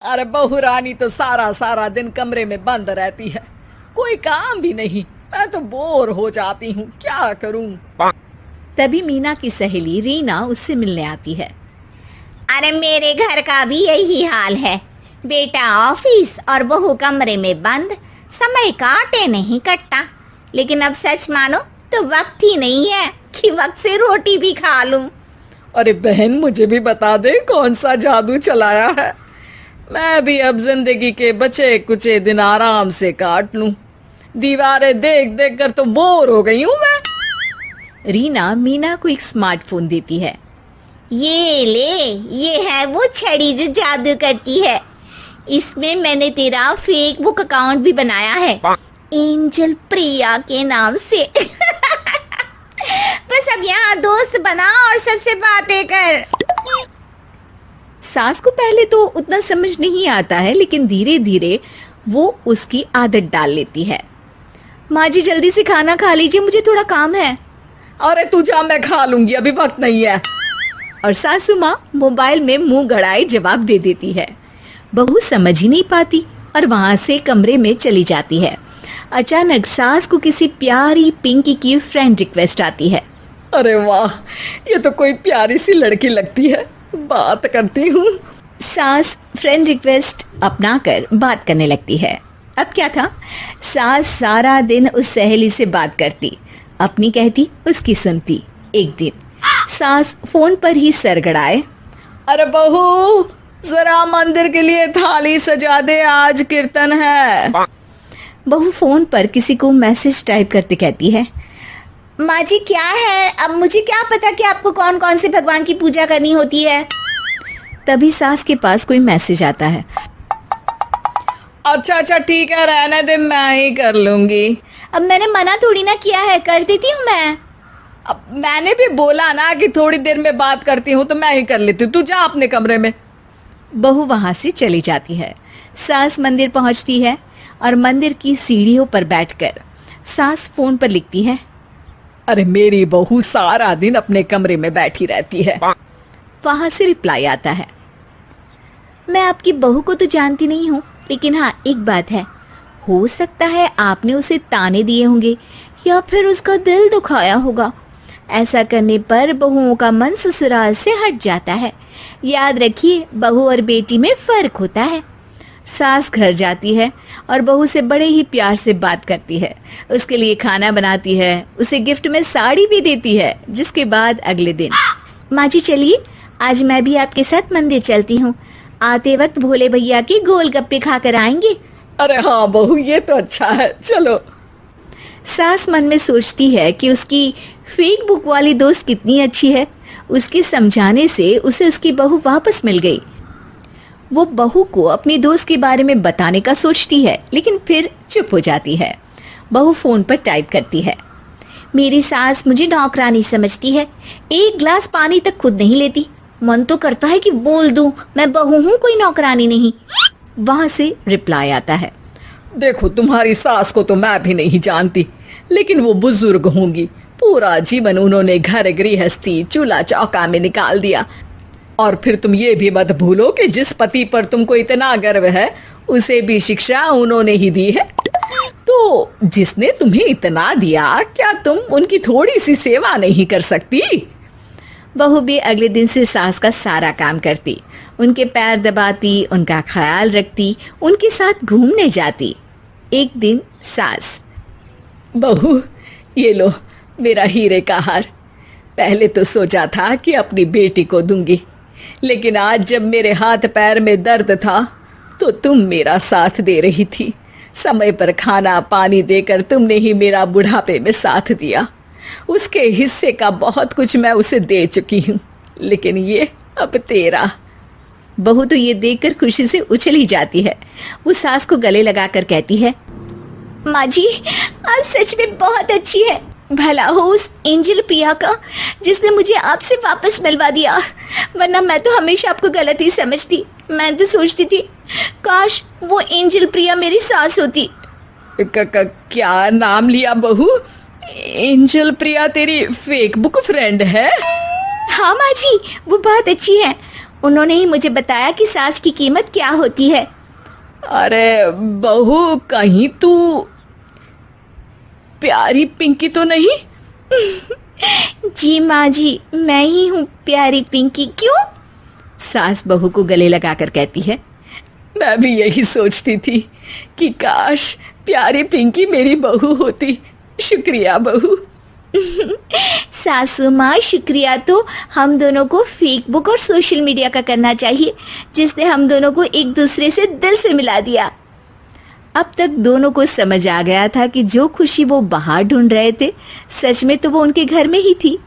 अरे बहू रानी तो सारा सारा दिन कमरे में बंद रहती है, कोई काम भी नहीं। मैं तो बोर हो जाती हूँ, क्या करूँ। तभी मीना की सहेली रीना उससे मिलने आती है। अरे मेरे घर का भी यही हाल है। बेटा ऑफिस और बहू कमरे में बंद, समय काटे नहीं कटता। लेकिन अब सच मानो तो वक्त ही नहीं है कि वक्त से रोटी भी खा लूं। अरे बहन, मुझे भी बता दे कौन सा जादू चलाया है। मैं भी अब जिंदगी के बचे कुचे दिन आराम से काट लूं। दीवारें देख देख कर तो बोर हो गई हूं मैं। रीना मीना को एक स्मार्टफोन देती है। ये ले, ये है वो छड़ी जो जादू करती है। इसमें मैंने तेरा फेसबुक अकाउंट भी बनाया है, एंजल प्रिया के नाम से। बस अब यहाँ दोस्त बना और सबसे बातें कर। सास को पहले तो उतना समझ नहीं आता है, लेकिन धीरे धीरे वो उसकी आदत डाल लेती है। माँ जी जल्दी से खाना खा लीजिए, मुझे थोड़ा काम है। अरे तू जा, मैं खा लूंगी, अभी वक्त नहीं है। और सासू माँ मोबाइल में मुंह गड़ाए जवाब दे देती है। बहू समझ ही नहीं पाती और वहां से कमरे में चली जाती है। अचानक सास को किसी प्यारी पिंकी की फ्रेंड रिक्वेस्ट आती है। अरे वाह, ये तो कोई प्यारी सी लड़की लगती है, बात करती हूँ। सास फ्रेंड रिक्वेस्ट अपनाकर बात करने लगती है। अब क्या था, सास सारा दिन उस सहेली से बात करती, अपनी कहती उसकी सुनती। एक दिन सास फोन पर ही सर गड़ाए। अरे बहू, जरा मंदिर के लिए थाली सजा दे, आज कीर्तन है। बहू फोन पर किसी को मैसेज टाइप करते कहती है। माँ जी क्या है, अब मुझे क्या पता कि आपको कौन कौन से भगवान की पूजा करनी होती है। तभी सास के पास कोई मैसेज आता है। अच्छा अच्छा ठीक है, रहने दे, मैं ही कर लूंगी। अब मैंने मना थोड़ी ना किया है, कर देती हूँ मैं। अब मैंने भी बोला ना कि थोड़ी देर में बात करती हूँ, तो मैं ही कर लेती हूँ, तू जा अपने कमरे में। बहू वहां से चली जाती है। सास मंदिर पहुंचती है और मंदिर की सीढ़ियों पर बैठकर सास फोन पर लिखती है। अरे मेरी बहू सारा दिन अपने कमरे में बैठी रहती है। वहां से रिप्लाई आता है। मैं आपकी बहू को तो जानती नहीं हूँ, लेकिन हाँ एक बात है, हो सकता है आपने उसे ताने दिए होंगे या फिर उसका दिल दुखाया होगा। ऐसा करने पर बहुओं का मन ससुराल से हट जाता है। याद रखिए, बहू और बेटी में फर्क होता है। सास घर जाती है और बहू से बड़े ही प्यार से बात करती है, उसके लिए खाना बनाती है, उसे गिफ्ट में साड़ी भी देती है। जिसके बाद अगले दिन, माँ जी चलिए, आज मैं भी आपके साथ मंदिर चलती हूँ। आते वक्त भोले भैया के गोलगप्पे खाकर आएंगे। अरे हाँ बहू, ये तो अच्छा है, चलो। सास मन में सोचती है कि उसकी फेक बुक वाली दोस्त कितनी अच्छी है। उसके समझाने से उसे उसकी बहू वापस मिल गई। वो बहू को अपनी दोस्त के बारे में बताने का सोचती है, लेकिन फिर चुप हो जाती है। बहू फोन पर टाइप करती है। मेरी सास मुझे नौकरानी समझती है, एक गिलास पानी तक खुद नहीं लेती। मन तो करता है कि बोल दूं, मैं बहू हूँ, कोई नौकरानी नहीं। वहां से रिप्लाई आता है। देखो, तुम्हारी सास को तो मैं भी नहीं जानती, लेकिन वो बुजुर्ग होंगी। पूरा जीवन उन्होंने घर गृहस्थी चूल्हा चौका में निकाल दिया। और फिर तुम ये भी मत भूलो कि जिस पति पर तुमको इतना गर्व है, उसे भी शिक्षा उन्होंने ही दी है। तो जिसने तुम्हें इतना दिया, क्या तुम उनकी थोड़ी सी सेवा नहीं कर सकती? बहू भी अगले दिन से सास का सारा काम करती, उनके पैर दबाती, उनका ख्याल रखती, उनके साथ घूमने जाती। एक दिन सास, बहू ये लो मेरा हीरे का हार। पहले तो सोचा था कि अपनी बेटी को दूंगी, लेकिन आज जब मेरे हाथ पैर में दर्द था तो तुम मेरा साथ दे रही थी। समय पर खाना पानी देकर तुमने ही मेरा बुढ़ापे में साथ दिया। उसके हिस्से का बहुत कुछ मैं उसे दे चुकी हूँ, लेकिन ये अब तेरा। बहू तो ये देखकर खुशी से उछल ही जाती है। वो सास को गले लगाकर कहती है। माँ जी आप सच में बहुत अच्छी है। भला हो उस एंजल प्रिया का जिसने मुझे आपसे वापस मिलवा दिया, वरना मैं तो हमेशा आपको गलत ही समझती। मैं तो सोचती थी काश वो एंजल प्रिया मेरी सास होती। क्या नाम लिया बहू? एंजल प्रिया तेरी फेक बुक फ्रेंड है? हाँ माँ जी, वो बहुत अच्छी है। उन्होंने ही मुझे बताया कि सास की कीमत क्या होती है। अरे बहू, कहीं तू प्यारी पिंकी तो नहीं? जी माँ जी, मैं ही हूँ प्यारी पिंकी। क्यों? सास बहू को गले लगाकर कहती है। मैं भी यही सोचती थी कि काश प्यारी पिंकी मेरी बहू होती। शुक्रिया बहू। सासू माँ, शुक्रिया तो हम दोनों को फेसबुक और सोशल मीडिया का करना चाहिए, जिसने हम दोनों को एक दूसरे से दिल से मिला दिया। अब तक दोनों को समझ आ गया था कि जो खुशी वो बाहर ढूंढ रहे थे, सच में तो वो उनके घर में ही थी।